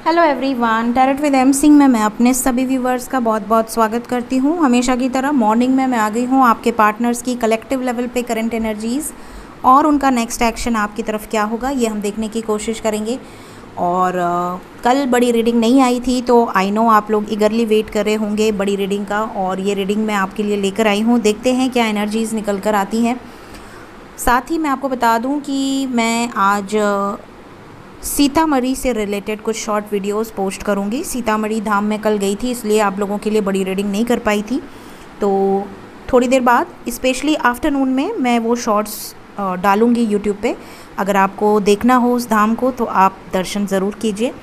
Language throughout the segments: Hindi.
Hello everyone, tarot with M Singh में मैं अपने सभी व्यूवर्स का बहुत बहुत स्वागत करती हूँ। हमेशा की तरह मॉर्निंग में मैं आ गई हूँ आपके पार्टनर्स की कलेक्टिव लेवल पे करंट एनर्जीज़ और उनका नेक्स्ट एक्शन आपकी तरफ क्या होगा ये हम देखने की कोशिश करेंगे। और कल बड़ी रीडिंग नहीं आई थी तो आई नो आप लोग ईगरली वेट कर रहे होंगे बड़ी रीडिंग का, और ये रीडिंग मैं आपके लिए लेकर आई हूँ। देखते हैं क्या एनर्जीज़ निकल कर आती हैं। साथ ही मैं आपको बता दूँ कि मैं आज सीतामढ़ी से रिलेटेड कुछ शॉर्ट वीडियोस पोस्ट करूंगी। सीतामढ़ी धाम में कल गई थी, इसलिए आप लोगों के लिए बड़ी रीडिंग नहीं कर पाई थी। तो थोड़ी देर बाद स्पेशली आफ्टरनून में मैं वो शॉर्ट्स डालूंगी यूट्यूब पे। अगर आपको देखना हो उस धाम को तो आप दर्शन ज़रूर कीजिए।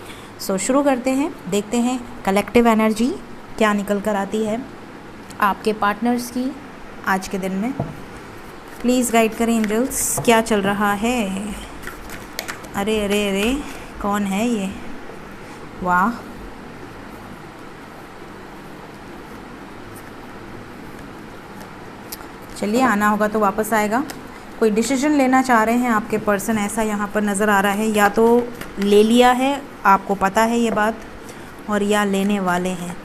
सो शुरू करते हैं, देखते हैं कलेक्टिव एनर्जी क्या निकल कर आती है आपके पार्टनर्स की आज के दिन में। प्लीज़ गाइड करें एंजल्स, क्या चल रहा है। अरे अरे अरे, कौन है ये? वाह, चलिए आना होगा तो वापस आएगा। कोई डिसीजन लेना चाह रहे हैं आपके पर्सन, ऐसा यहाँ पर नज़र आ रहा है। या तो ले लिया है, आपको पता है ये बात, और या लेने वाले हैं।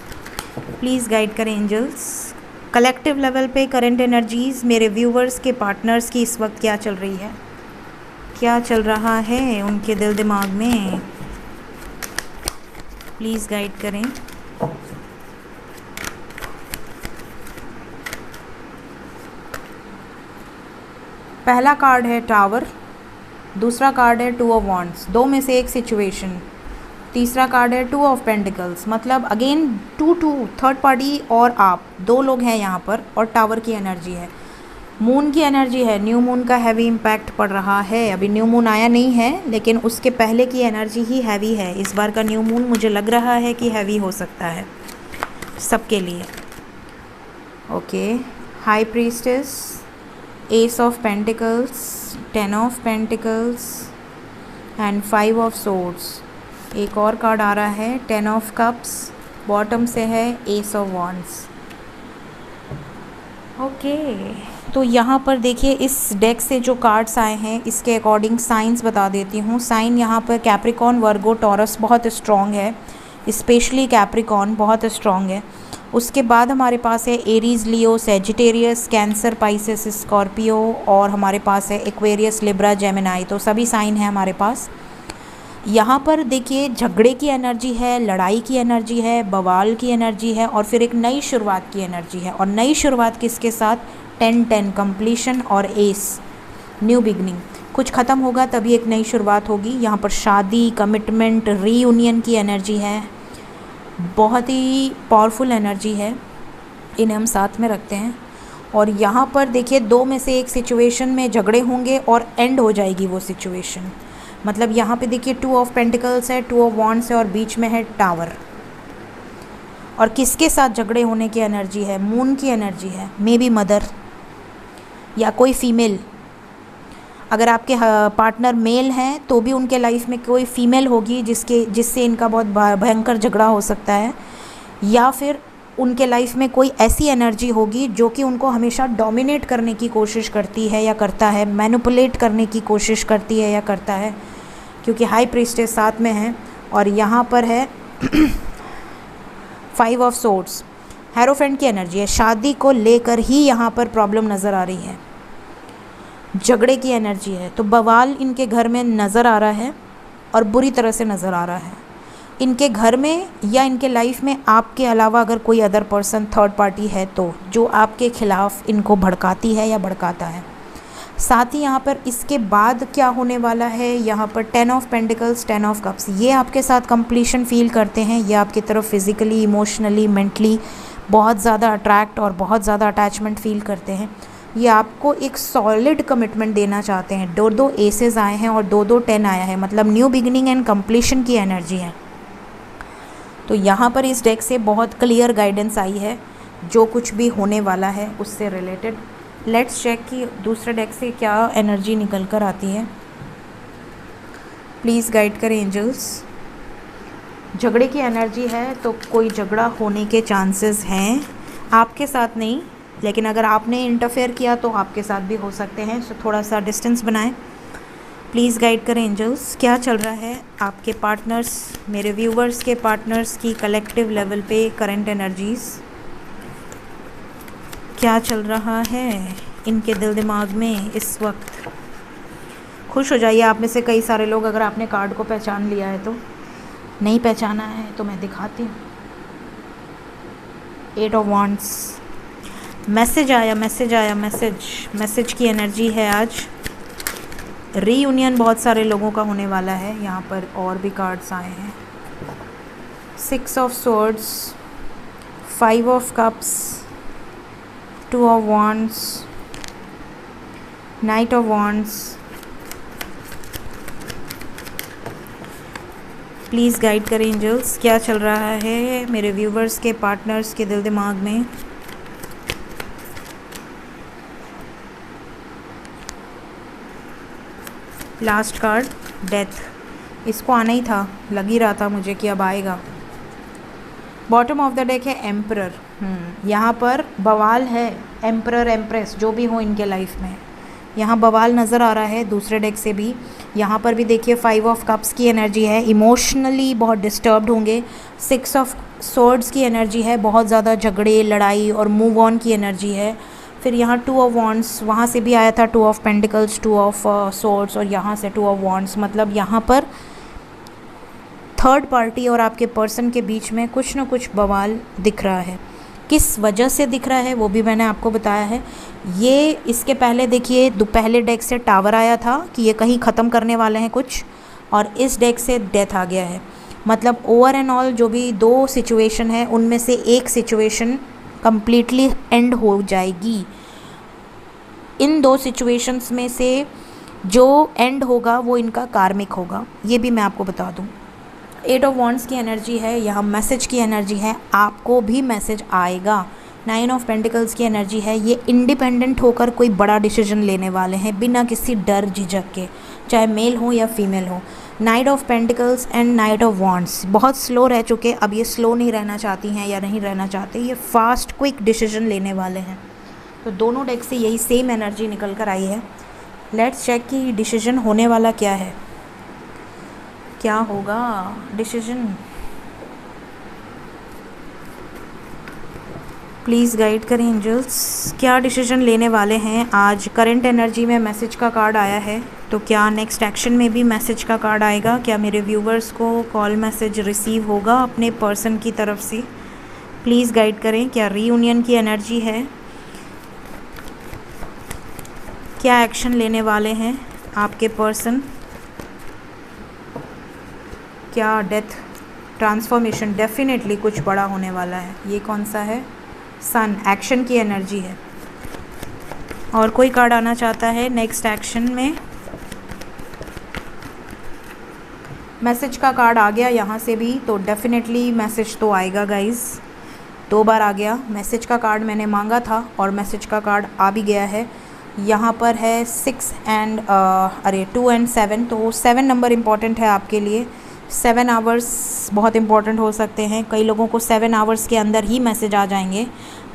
प्लीज़ गाइड करें एंजल्स, कलेक्टिव लेवल पे करंट एनर्जीज़ मेरे व्यूवर्स के पार्टनर्स की इस वक्त क्या चल रही है, क्या चल रहा है उनके दिल दिमाग में। प्लीज़ गाइड करें। पहला कार्ड है टावर, दूसरा कार्ड है टू ऑफ वॉन्ड्स, दो में से एक सिचुएशन। तीसरा कार्ड है टू ऑफ पेंटिकल्स, मतलब अगेन टू थर्ड पार्टी और आप दो लोग हैं यहाँ पर, और टावर की एनर्जी है। मून की एनर्जी है, न्यू मून का हैवी इम्पैक्ट पड़ रहा है। अभी न्यू मून आया नहीं है, लेकिन उसके पहले की एनर्जी ही हैवी है। इस बार का न्यू मून मुझे लग रहा है कि हैवी हो सकता है सबके लिए। Okay, high priestess, S of pentacles, 10 of pentacles and 5 of swords. एक और कार्ड आ रहा है 10 ऑफ कप्स, बॉटम से है एस ऑफ वॉन्ड्स। ओके, तो यहाँ पर देखिए इस डेक से जो कार्ड्स आए हैं इसके अकॉर्डिंग साइंस बता देती हूँ। साइन यहाँ पर कैप्रिकॉन, वर्गो, टॉरस बहुत स्ट्रॉन्ग है, स्पेशली कैप्रिकॉन बहुत स्ट्रॉन्ग है। उसके बाद हमारे पास है एरीज, लियो, सेजिटेरियस, कैंसर, पाइसेस, स्कॉर्पियो, और हमारे पास है एक्वेरियस, लिब्रा, जेमिनाई। तो सभी साइन है हमारे पास। यहाँ पर देखिए झगड़े की एनर्जी है, लड़ाई की एनर्जी है, बवाल की एनर्जी है, और फिर एक नई शुरुआत की एनर्जी है। और नई शुरुआत किसके साथ? 10-10 कंप्लीशन और एस, न्यू बिगनिंग। कुछ ख़त्म होगा तभी एक नई शुरुआत होगी। यहाँ पर शादी, कमिटमेंट, रीयूनियन की एनर्जी है। बहुत ही पावरफुल एनर्जी है, इन्हें हम साथ में रखते हैं। और यहाँ पर देखिए दो में से एक सिचुएशन में झगड़े होंगे और एंड हो जाएगी वो सिचुएशन। मतलब यहाँ पे देखिए 2 ऑफ पेंटिकल्स है, 2 ऑफ वॉन्ड्स है, और बीच में है टावर। और किसके साथ झगड़े होने की एनर्जी है? मून की एनर्जी है। मे बी मदर या कोई फीमेल। अगर आपके पार्टनर मेल हैं तो भी उनके लाइफ में कोई फीमेल होगी जिससे इनका बहुत भयंकर झगड़ा हो सकता है। या फिर उनके लाइफ में कोई ऐसी एनर्जी होगी जो कि उनको हमेशा डोमिनेट करने की कोशिश करती है या करता है, मैनिपुलेट करने की कोशिश करती है या करता है, क्योंकि हाई प्रीस्टेस साथ में है। और यहाँ पर है 5 ऑफ सोर्ड्स, हेरोफेंट की एनर्जी है। शादी को लेकर ही यहाँ पर प्रॉब्लम नज़र आ रही है, झगड़े की एनर्जी है। तो बवाल इनके घर में नज़र आ रहा है और बुरी तरह से नज़र आ रहा है। इनके घर में या इनके लाइफ में आपके अलावा अगर कोई अदर पर्सन, थर्ड पार्टी है तो जो आपके खिलाफ इनको भड़काती है या भड़काता है। साथ ही यहाँ पर इसके बाद क्या होने वाला है, यहाँ पर 10 ऑफ पेंटिकल्स, 10 ऑफ कप्स, ये आपके साथ कंप्लीशन फील करते हैं। ये आपकी तरफ फिज़िकली, इमोशनली, मेंटली बहुत ज़्यादा अट्रैक्ट और बहुत ज़्यादा अटैचमेंट फील करते हैं। ये आपको एक सॉलिड कमिटमेंट देना चाहते हैं। 2 एसेस आए हैं और 2 10 आया है, मतलब न्यू बिगिनिंग एंड कंप्लीशन की एनर्जी है। तो यहाँ पर इस डेक से बहुत क्लियर गाइडेंस आई है जो कुछ भी होने वाला है उससे रिलेटेड। लेट्स चेक कि दूसरे डेक से क्या एनर्जी निकल कर आती है। प्लीज़ गाइड करें एंजल्स। झगड़े की एनर्जी है तो कोई झगड़ा होने के चांसेस हैं, आपके साथ नहीं, लेकिन अगर आपने इंटरफेयर किया तो आपके साथ भी हो सकते हैं। सो थोड़ा सा डिस्टेंस बनाएं। प्लीज़ गाइड करें एंजल्स, क्या चल रहा है आपके पार्टनर्स, मेरे व्यूवर्स के पार्टनर्स की कलेक्टिव लेवल पे करंट एनर्जीज़, क्या चल रहा है इनके दिल दिमाग में इस वक्त। खुश हो जाइए आप में से कई सारे लोग, अगर आपने कार्ड को पहचान लिया है तो। नहीं पहचाना है तो मैं दिखाती हूँ। 8 ऑफ वांड्स, मैसेज आया, मैसेज आया, मैसेज की एनर्जी है आज। रीयूनियन बहुत सारे लोगों का होने वाला है। यहाँ पर और भी कार्ड्स आए हैं। 6 of swords, 5 of cups, 2 of wands, night of wands. Please guide करें एंजल्स, क्या चल रहा है मेरे व्यूवर्स के पार्टनर्स के दिल दिमाग में। लास्ट कार्ड डेथ, इसको आना ही था, लग ही रहा था मुझे कि अब आएगा। बॉटम ऑफ द डेक है एम्परर। यहाँ पर बवाल है, एम्परर एम्प्रेस जो भी हो इनके लाइफ में, यहाँ बवाल नज़र आ रहा है दूसरे डेक से भी। यहाँ पर भी देखिए 5 ऑफ कप्स की एनर्जी है, इमोशनली बहुत डिस्टर्ब्ड होंगे। 6 ऑफ स्वॉर्ड्स की एनर्जी है, बहुत ज़्यादा झगड़े लड़ाई और मूव ऑन की एनर्जी है। फिर यहाँ 2 ऑफ वॉन्ड्स, वहाँ से भी आया था 2 ऑफ पेंटिकल्स, 2 ऑफ स्वॉर्ड्स, और यहाँ से 2 ऑफ वॉन्ड्स। मतलब यहाँ पर थर्ड पार्टी और आपके पर्सन के बीच में कुछ ना कुछ बवाल दिख रहा है। किस वजह से दिख रहा है वो भी मैंने आपको बताया है। ये इसके पहले देखिए पहले डेक से टावर आया था कि ये कहीं ख़त्म करने वाले हैं कुछ, और इस डेक से डेथ आ गया है। मतलब ओवर एंड ऑल जो भी 2 सिचुएशन है उनमें से एक सिचुएशन कम्प्लीटली एंड हो जाएगी। इन 2 सिचुएशंस में से जो एंड होगा वो इनका कार्मिक होगा, ये भी मैं आपको बता दूं। 8 ऑफ वॉन्ड्स की एनर्जी है, यहाँ मैसेज की एनर्जी है, आपको भी मैसेज आएगा। 9 ऑफ पेंटिकल्स की एनर्जी है, ये इंडिपेंडेंट होकर कोई बड़ा डिसीजन लेने वाले हैं बिना किसी डर झिझक के, चाहे मेल हो या फीमेल हो। Night of pentacles and night of wands बहुत स्लो रह चुके, अब ये स्लो नहीं रहना चाहती हैं या नहीं रहना चाहते, ये फास्ट क्विक डिसीजन लेने वाले हैं। तो दोनों डेक से यही सेम एनर्जी निकल कर आई है। लेट्स चेक कि डिसीजन होने वाला क्या है, क्या होगा डिसीजन। प्लीज़ गाइड करें एंजल्स, क्या डिसीजन लेने वाले हैं आज। करंट एनर्जी में मैसेज का कार्ड आया है, तो क्या नेक्स्ट एक्शन में भी मैसेज का कार्ड आएगा। क्या मेरे व्यूवर्स को कॉल मैसेज रिसीव होगा अपने पर्सन की तरफ से। प्लीज़ गाइड करें, क्या रीयूनियन की एनर्जी है, क्या एक्शन लेने वाले हैं आपके पर्सन, क्या डेथ, ट्रांसफॉर्मेशन, डेफिनेटली कुछ बड़ा होने वाला है। ये कौन सा है, सन, एक्शन की एनर्जी है। और कोई कार्ड आना चाहता है नेक्स्ट एक्शन में। मैसेज का कार्ड आ गया यहाँ से भी, तो डेफिनेटली मैसेज तो आएगा गाइस। 2 बार आ गया मैसेज का कार्ड, मैंने मांगा था और मैसेज का कार्ड आ भी गया है। यहाँ पर है 6 एंड 2 एंड 7, तो 7 नंबर इम्पॉर्टेंट है आपके लिए। 7 आवर्स बहुत इंपॉर्टेंट हो सकते हैं, कई लोगों को 7 आवर्स के अंदर ही मैसेज आ जाएंगे।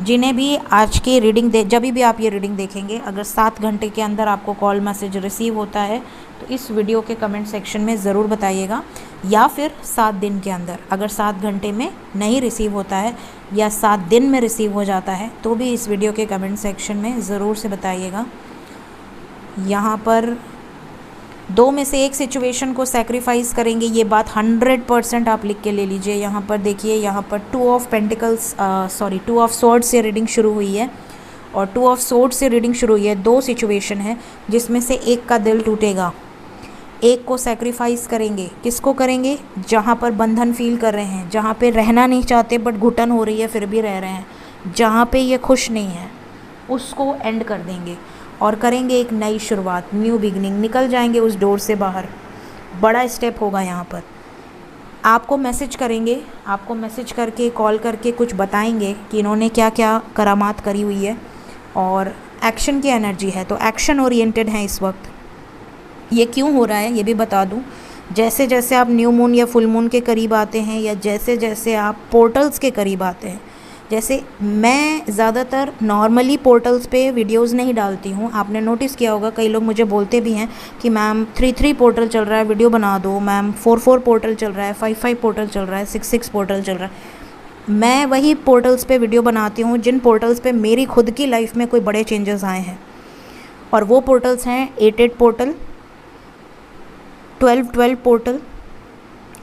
जिन्हें भी आज की रीडिंग जब भी आप ये रीडिंग देखेंगे, अगर 7 घंटे के अंदर आपको कॉल मैसेज रिसीव होता है तो इस वीडियो के कमेंट सेक्शन में ज़रूर बताइएगा, या फिर 7 दिन के अंदर। अगर 7 घंटे में नहीं रिसीव होता है या 7 दिन में रिसीव हो जाता है तो भी इस वीडियो के कमेंट सेक्शन में ज़रूर से बताइएगा। यहाँ पर 2 में से एक सिचुएशन को सैक्रिफाइस करेंगे, ये बात 100% आप लिख के ले लीजिए। यहाँ पर देखिए, यहाँ पर 2 ऑफ पेंटिकल्स 2 ऑफ स्वॉर्ड्स से रीडिंग शुरू हुई है और 2 ऑफ स्वॉर्ड्स से रीडिंग शुरू हुई है। 2 सिचुएशन है जिसमें से एक का दिल टूटेगा, एक को सैक्रिफाइस करेंगे। किसको करेंगे, जहाँ पर बंधन फील कर रहे हैं, जहाँ पे रहना नहीं चाहते बट घुटन हो रही है फिर भी रह रहे हैं, जहाँ पे ये खुश नहीं है उसको एंड कर देंगे और करेंगे एक नई शुरुआत, न्यू बिगनिंग। निकल जाएंगे उस डोर से बाहर, बड़ा स्टेप होगा। यहाँ पर आपको मैसेज करेंगे, आपको मैसेज करके कॉल करके कुछ बताएंगे कि इन्होंने क्या क्या करामात करी हुई है। और एक्शन की एनर्जी है, तो एक्शन ओरिएंटेड है इस वक्त। ये क्यों हो रहा है ये भी बता दूं। जैसे जैसे आप न्यू मून या फुल मून के करीब आते हैं, या जैसे जैसे आप पोर्टल्स के करीब आते हैं, जैसे मैं ज़्यादातर नॉर्मली पोर्टल्स पे वीडियोस नहीं डालती हूँ। आपने नोटिस किया होगा, कई लोग मुझे बोलते भी हैं कि मैम 3 पोर्टल चल रहा है, वीडियो बना दो। मैम 4 पोर्टल चल रहा है, 5 पोर्टल चल रहा है, 6 पोर्टल चल रहा है। मैं वही पोर्टल्स पे वीडियो बनाती हूँ जिन पोर्टल्स पे मेरी खुद की लाइफ में कोई बड़े चेंजेस आए हैं, और वो पोर्टल्स हैं 8 पोर्टल, 12 पोर्टल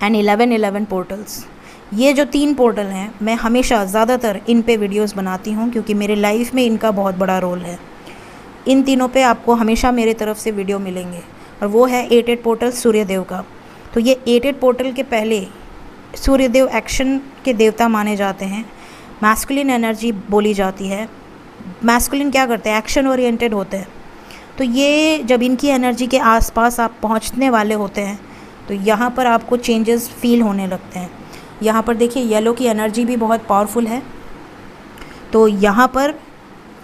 एंड 11 पोर्टल्स। ये जो 3 पोर्टल हैं, मैं हमेशा ज़्यादातर इन पे वीडियोस बनाती हूँ क्योंकि मेरे लाइफ में इनका बहुत बड़ा रोल है। इन तीनों पे आपको हमेशा मेरे तरफ से वीडियो मिलेंगे, और वो है 8 पोर्टल सूर्यदेव का। तो ये 8 पोर्टल के पहले सूर्यदेव एक्शन के देवता माने जाते हैं, मैस्कुलिन एनर्जी बोली जाती है। मैस्कुलिन क्या करते हैं? एक्शन ओरिएंटेड होते हैं। तो ये जब इनकी एनर्जी के आसपास आप पहुंचने वाले होते हैं तो यहाँ पर आपको चेंजेस फील होने लगते हैं। यहाँ पर देखिए येलो की एनर्जी भी बहुत पावरफुल है। तो यहाँ पर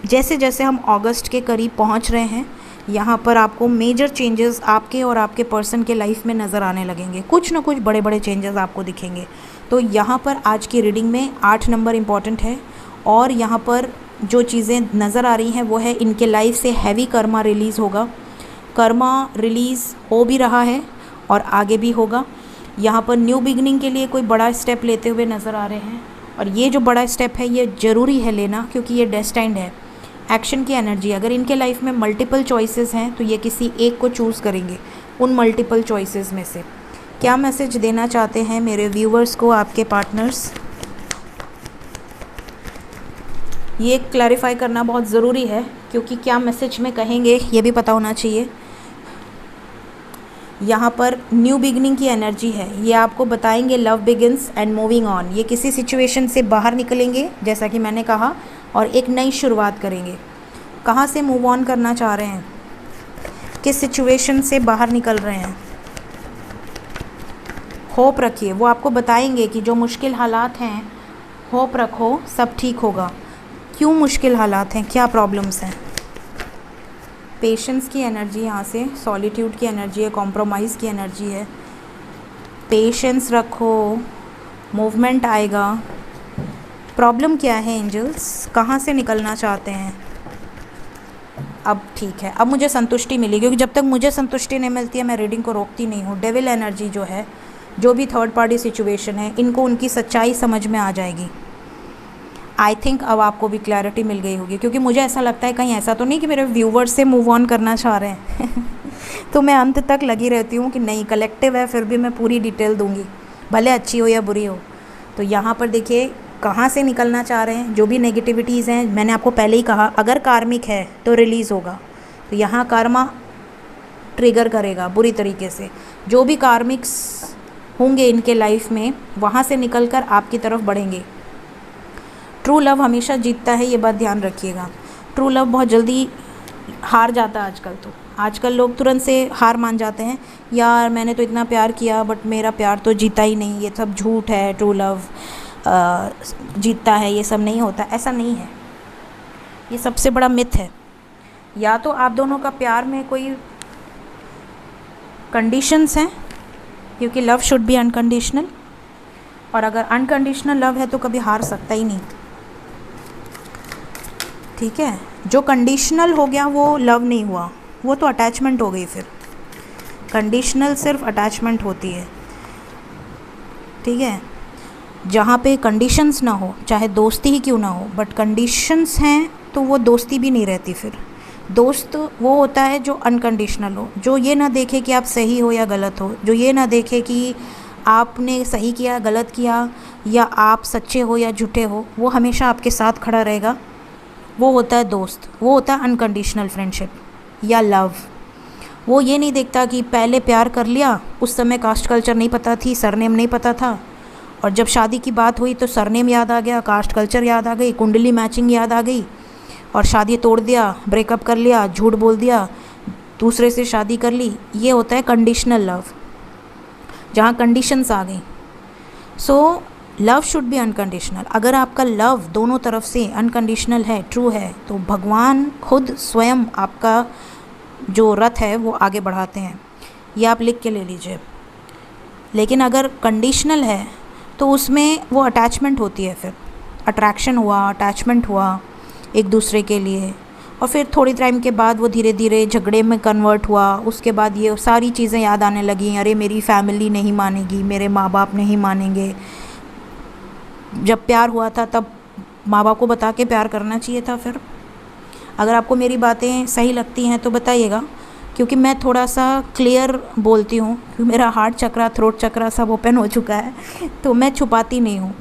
जैसे जैसे हम अगस्त के करीब पहुँच रहे हैं, यहाँ पर आपको मेजर चेंजेस आपके और आपके पर्सन के लाइफ में नज़र आने लगेंगे। कुछ ना कुछ बड़े बड़े चेंजेस आपको दिखेंगे। तो यहाँ पर आज की रीडिंग में 8 नंबर इम्पॉर्टेंट है, और यहाँ पर जो चीज़ें नज़र आ रही हैं वो है इनके लाइफ से हैवी कर्मा रिलीज़ होगा। कर्मा रिलीज़ हो भी रहा है और आगे भी होगा। यहाँ पर न्यू बिगनिंग के लिए कोई बड़ा स्टेप लेते हुए नज़र आ रहे हैं, और ये जो बड़ा स्टेप है ये ज़रूरी है लेना, क्योंकि ये डेस्टाइंड है। एक्शन की एनर्जी, अगर इनके लाइफ में मल्टीपल चॉइसेस हैं तो ये किसी एक को चूज़ करेंगे उन मल्टीपल चॉइसेस में से। क्या मैसेज देना चाहते हैं मेरे व्यूवर्स को आपके पार्टनर्स? ये क्लैरिफाई करना बहुत ज़रूरी है, क्योंकि क्या मैसेज में कहेंगे ये भी पता होना चाहिए। यहाँ पर न्यू बिगनिंग की एनर्जी है, ये आपको बताएंगे love begins and moving on. ये किसी सिचुएशन से बाहर निकलेंगे जैसा कि मैंने कहा, और एक नई शुरुआत करेंगे। कहाँ से मूव ऑन करना चाह रहे हैं? किस सिचुएशन से बाहर निकल रहे हैं? होप रखिए, वो आपको बताएंगे कि जो मुश्किल हालात हैं, होप रखो सब ठीक होगा। क्यों मुश्किल हालात हैं, क्या प्रॉब्लम्स हैं? पेशेंस की एनर्जी यहाँ से, सॉलिट्यूड की एनर्जी है, कॉम्प्रोमाइज़ की एनर्जी है। पेशेंस रखो, मूवमेंट आएगा। प्रॉब्लम क्या है एंजल्स, कहाँ से निकलना चाहते हैं? अब ठीक है, अब मुझे संतुष्टि मिली, क्योंकि जब तक मुझे संतुष्टि नहीं मिलती है मैं रीडिंग को रोकती नहीं हूँ। डेविल एनर्जी जो है, जो भी थर्ड पार्टी सिचुएशन है, इनको उनकी सच्चाई समझ में आ जाएगी। आई थिंक अब आपको भी क्लैरिटी मिल गई होगी, क्योंकि मुझे ऐसा लगता है कहीं ऐसा तो नहीं कि मेरे व्यूवर्स से मूव ऑन करना चाह रहे हैं तो मैं अंत तक लगी रहती हूँ कि नहीं, कलेक्टिव है, फिर भी मैं पूरी डिटेल दूँगी, भले अच्छी हो या बुरी हो। तो यहाँ पर देखिए कहाँ से निकलना चाह रहे हैं। जो भी नेगेटिविटीज़ हैं, मैंने आपको पहले ही कहा, अगर कार्मिक है तो रिलीज़ होगा। तो यहाँ कर्मा ट्रिगर करेगा बुरी तरीके से। जो भी कार्मिक्स होंगे इनके लाइफ में, वहाँ से निकल कर आपकी तरफ बढ़ेंगे। ट्रू लव हमेशा जीतता है, ये बात ध्यान रखिएगा। ट्रू लव बहुत जल्दी हार जाता है आजकल। तो आजकल लोग तुरंत से हार मान जाते हैं, यार मैंने तो इतना प्यार किया बट मेरा प्यार तो जीता ही नहीं, ये सब झूठ है, ट्रू लव जीतता है, ये सब नहीं होता। ऐसा नहीं है, ये सबसे बड़ा मिथ है। या तो आप दोनों का प्यार में कोई कंडीशंस हैं, क्योंकि लव शुड बी अनकंडीशनल, और अगर अनकंडीशनल लव है तो कभी हार सकता ही नहीं। ठीक है, जो कंडीशनल हो गया वो लव नहीं हुआ, वो तो अटैचमेंट हो गई। फिर कंडीशनल सिर्फ अटैचमेंट होती है। ठीक है, जहाँ पे कंडीशंस ना हो, चाहे दोस्ती ही क्यों ना हो, बट कंडीशंस हैं तो वो दोस्ती भी नहीं रहती। फिर दोस्त वो होता है जो अनकंडीशनल हो, जो ये ना देखे कि आप सही हो या गलत हो, जो ये ना देखे कि आपने सही किया गलत किया, या आप सच्चे हो या झूठे हो, वो हमेशा आपके साथ खड़ा रहेगा। वो होता है दोस्त, वो होता है अनकंडीशनल फ्रेंडशिप या लव। वो ये नहीं देखता कि पहले प्यार कर लिया, उस समय कास्ट कल्चर नहीं पता थी, सरनेम नहीं पता था, और जब शादी की बात हुई तो सरनेम याद आ गया, कास्ट कल्चर याद आ गई, कुंडली मैचिंग याद आ गई, और शादी तोड़ दिया, ब्रेकअप कर लिया, झूठ बोल दिया, दूसरे से शादी कर ली। ये होता है कंडीशनल लव, जहाँ कंडीशंस आ गई। So love should be unconditional. अगर आपका लव दोनों तरफ से अनकंडीशनल है, ट्रू है, तो भगवान खुद स्वयं आपका जो रथ है वो आगे बढ़ाते हैं। ये आप लिख के ले लीजिए। लेकिन अगर कंडीशनल है तो उसमें वो अटैचमेंट होती है। फिर अट्रैक्शन हुआ, अटैचमेंट हुआ एक दूसरे के लिए, और फिर थोड़ी टाइम के बाद वो धीरे धीरे झगड़े में कन्वर्ट हुआ। उसके बाद ये सारी चीज़ें याद आने लगी, अरे मेरी फैमिली नहीं मानेगी, मेरे माँ बाप नहीं मानेंगे। जब प्यार हुआ था तब माँ बाप को बता के प्यार करना चाहिए था। फिर अगर आपको मेरी बातें सही लगती हैं तो बताइएगा, क्योंकि मैं थोड़ा सा क्लियर बोलती हूँ, क्योंकि मेरा हार्ट चक्रा, थ्रोट चक्रा सब ओपन हो चुका है, तो मैं छुपाती नहीं हूँ।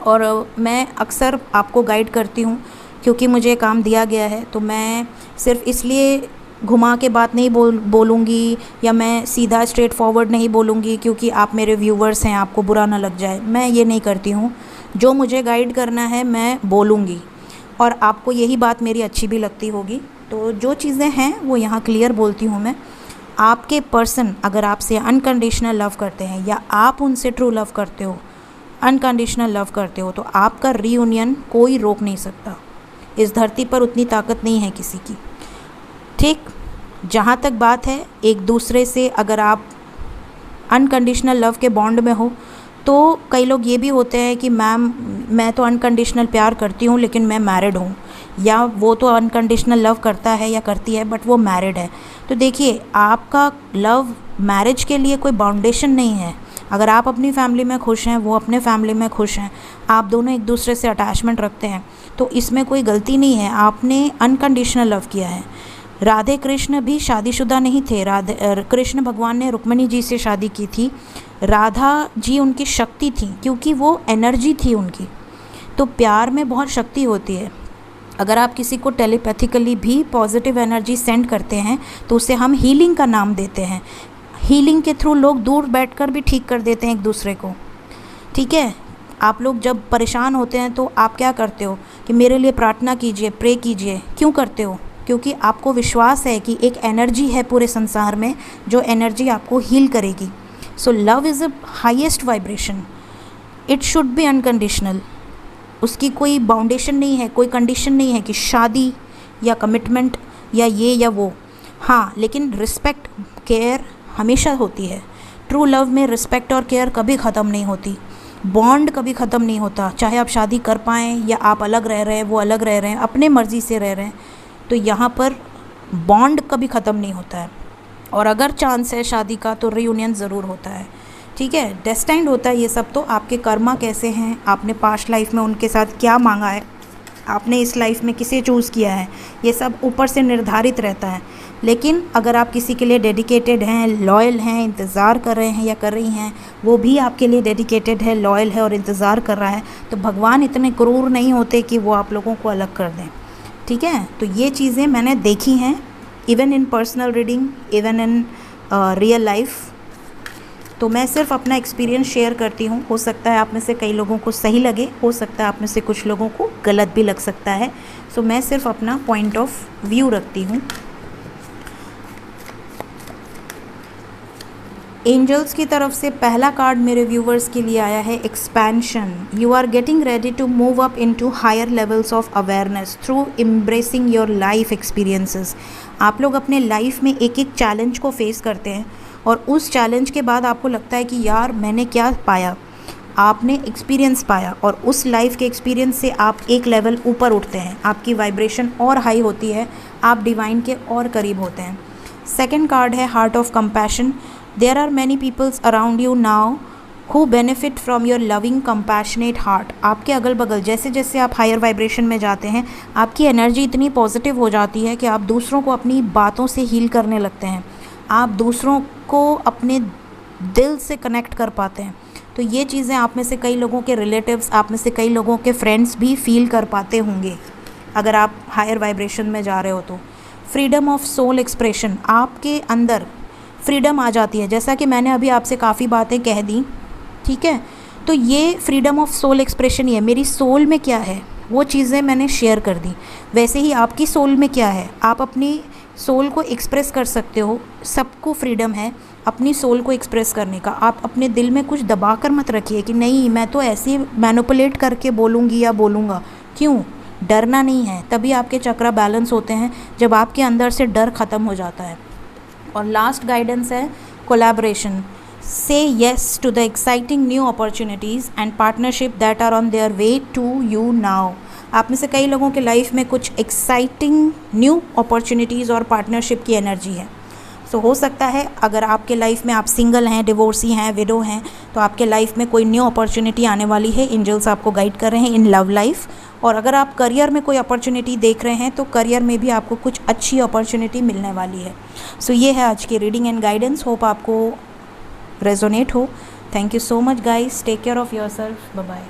और मैं अक्सर आपको गाइड करती हूँ क्योंकि मुझे काम दिया गया है। तो मैं सिर्फ इसलिए घुमा के बात नहीं बोलूँगी, या मैं सीधा स्ट्रेट फॉरवर्ड नहीं बोलूँगी क्योंकि आप मेरे व्यूवर्स हैं, आपको बुरा ना लग जाए। मैं ये नहीं करती हूँ, जो मुझे गाइड करना है मैं बोलूँगी, और आपको यही बात मेरी अच्छी भी लगती होगी। तो जो चीज़ें हैं वो यहाँ क्लियर बोलती हूँ मैं। आपके पर्सन अगर आपसे अनकंडीशनल लव करते हैं, या आप उनसे ट्रू लव करते हो, अनकंडीशनल लव करते हो, तो आपका रीयूनियन कोई रोक नहीं सकता। इस धरती पर उतनी ताकत नहीं है किसी की, ठीक। जहाँ तक बात है एक दूसरे से, अगर आप अनकंडीशनल लव के बॉन्ड में हो, तो कई लोग ये भी होते हैं कि मैम मैं तो अनकंडीशनल प्यार करती हूँ लेकिन मैं मैरिड हूँ, या वो तो अनकंडीशनल लव करता है या करती है बट वो मैरिड है। तो देखिए, आपका लव मैरिज के लिए कोई बाउंडेशन नहीं है। अगर आप अपनी फैमिली में खुश हैं, वो अपने फैमिली में खुश हैं, आप दोनों एक दूसरे से अटैचमेंट रखते हैं, तो इसमें कोई गलती नहीं है। आपने अनकंडीशनल लव किया है। राधे कृष्ण भी शादीशुदा नहीं थे। कृष्ण भगवान ने रुक्मिणी जी से शादी की थी। राधा जी उनकी शक्ति थी, क्योंकि वो एनर्जी थी उनकी। तो प्यार में बहुत शक्ति होती है। अगर आप किसी को टेलीपैथिकली भी पॉजिटिव एनर्जी सेंड करते हैं तो उसे हम हीलिंग का नाम देते हैं। हीलिंग के थ्रू लोग दूर बैठकर भी ठीक कर देते हैं एक दूसरे को, ठीक है। आप लोग जब परेशान होते हैं तो आप क्या करते हो कि मेरे लिए प्रार्थना कीजिए, प्रे कीजिए। क्यों करते हो? क्योंकि आपको विश्वास है कि एक एनर्जी है पूरे संसार में जो एनर्जी आपको हील करेगी। So love is a highest vibration, it should be unconditional. उसकी कोई बाउंडेशन नहीं है, कोई कंडीशन नहीं है कि शादी या कमिटमेंट या ये या वो। हाँ, लेकिन रिस्पेक्ट, केयर हमेशा होती है। ट्रू लव में रिस्पेक्ट और केयर कभी ख़त्म नहीं होती। बॉन्ड कभी ख़त्म नहीं होता, चाहे आप शादी कर पाएँ या आप अलग रह रहे हैं, वो अलग रह रहे हैं, अपने मर्ज़ी से रह रहे हैं, तो यहाँ पर बॉन्ड कभी ख़त्म नहीं होता है। और अगर चांस है शादी का तो रीयूनियन ज़रूर होता है, ठीक है। डेस्टाइंड होता है ये सब। तो आपके कर्मा कैसे हैं, आपने पास्ट लाइफ में उनके साथ क्या मांगा है, आपने इस लाइफ में किसे चूज़ किया है, ये सब ऊपर से निर्धारित रहता है। लेकिन अगर आप किसी के लिए डेडिकेटेड हैं, लॉयल हैं, इंतज़ार कर रहे हैं या कर रही हैं, वो भी आपके लिए डेडिकेटेड है, लॉयल है और इंतज़ार कर रहा है, तो भगवान इतने क्रूर नहीं होते कि वो आप लोगों को अलग कर दें, ठीक है। तो ये चीज़ें मैंने देखी हैं, even in personal reading, even in real life. तो मैं सिर्फ अपना एक्सपीरियंस शेयर करती हूँ। हो सकता है आप में से कई लोगों को सही लगे, हो सकता है आप में से कुछ लोगों को गलत भी लग सकता है। सो मैं सिर्फ अपना पॉइंट ऑफ व्यू रखती हूँ। एंजल्स की तरफ से पहला कार्ड मेरे व्यूवर्स के लिए आया है expansion. You are getting ready to move up into higher levels of awareness through embracing your life experiences. आप लोग अपने लाइफ में एक एक चैलेंज को फेस करते हैं, और उस चैलेंज के बाद आपको लगता है कि यार मैंने क्या पाया, आपने एक्सपीरियंस पाया, और उस लाइफ के एक्सपीरियंस से आप एक लेवल ऊपर उठते हैं, आपकी वाइब्रेशन और हाई होती है, आप डिवाइन के और करीब होते हैं। सेकेंड कार्ड है heart of compassion. There are many peoples around you now who benefit from your loving compassionate heart. आपके अगल बगल जैसे जैसे आप हायर वाइब्रेशन में जाते हैं, आपकी एनर्जी इतनी पॉजिटिव हो जाती है कि आप दूसरों को अपनी बातों से हील करने लगते हैं, आप दूसरों को अपने दिल से कनेक्ट कर पाते हैं। तो ये चीज़ें आप में से कई लोगों के रिलेटिव्स, आप में से कई लोगों के फ्रेंड्स भी फील कर पाते होंगे अगर आप हायर वाइब्रेशन में जा रहे हो तो। फ्रीडम ऑफ सोल एक्सप्रेशन, आपके अंदर फ्रीडम आ जाती है, जैसा कि मैंने अभी आपसे काफ़ी बातें कह दी, ठीक है। तो ये फ्रीडम ऑफ सोल एक्सप्रेशन ही है। मेरी सोल में क्या है वो चीज़ें मैंने शेयर कर दी। वैसे ही आपकी सोल में क्या है, आप अपनी सोल को एक्सप्रेस कर सकते हो। सबको फ्रीडम है अपनी सोल को एक्सप्रेस करने का। आप अपने दिल में कुछ दबा कर मत रखिए कि नहीं मैं तो ऐसे मैनिपुलेट करके बोलूँगी या बोलूँगा। क्यों? डरना नहीं है। तभी आपके चक्रा बैलेंस होते हैं, जब आपके अंदर से डर ख़त्म हो जाता है। और लास्ट गाइडेंस है collaboration. Say yes to the exciting new opportunities and partnership that are on their way to you now. आप में से कई लोगों के लाइफ में कुछ एक्साइटिंग न्यू अपॉर्चुनिटीज़ और पार्टनरशिप की एनर्जी है। सो हो सकता है अगर आपके लाइफ में आप सिंगल हैं, डिवोर्सी हैं, विडो हैं, तो आपके लाइफ में कोई न्यू अपॉर्चुनिटी आने वाली है। एंजल्स आपको गाइड कर रहे हैं इन लव लाइफ। और अगर आप करियर में कोई अपॉर्चुनिटी देख रहे हैं तो करियर में भी आपको कुछ अच्छी अपॉर्चुनिटी मिलने वाली है। सो ये है आज की रीडिंग एंड गाइडेंस। होप आपको रेजोनेट हो। Thank you so much guys. Take care of yourself. Bye bye.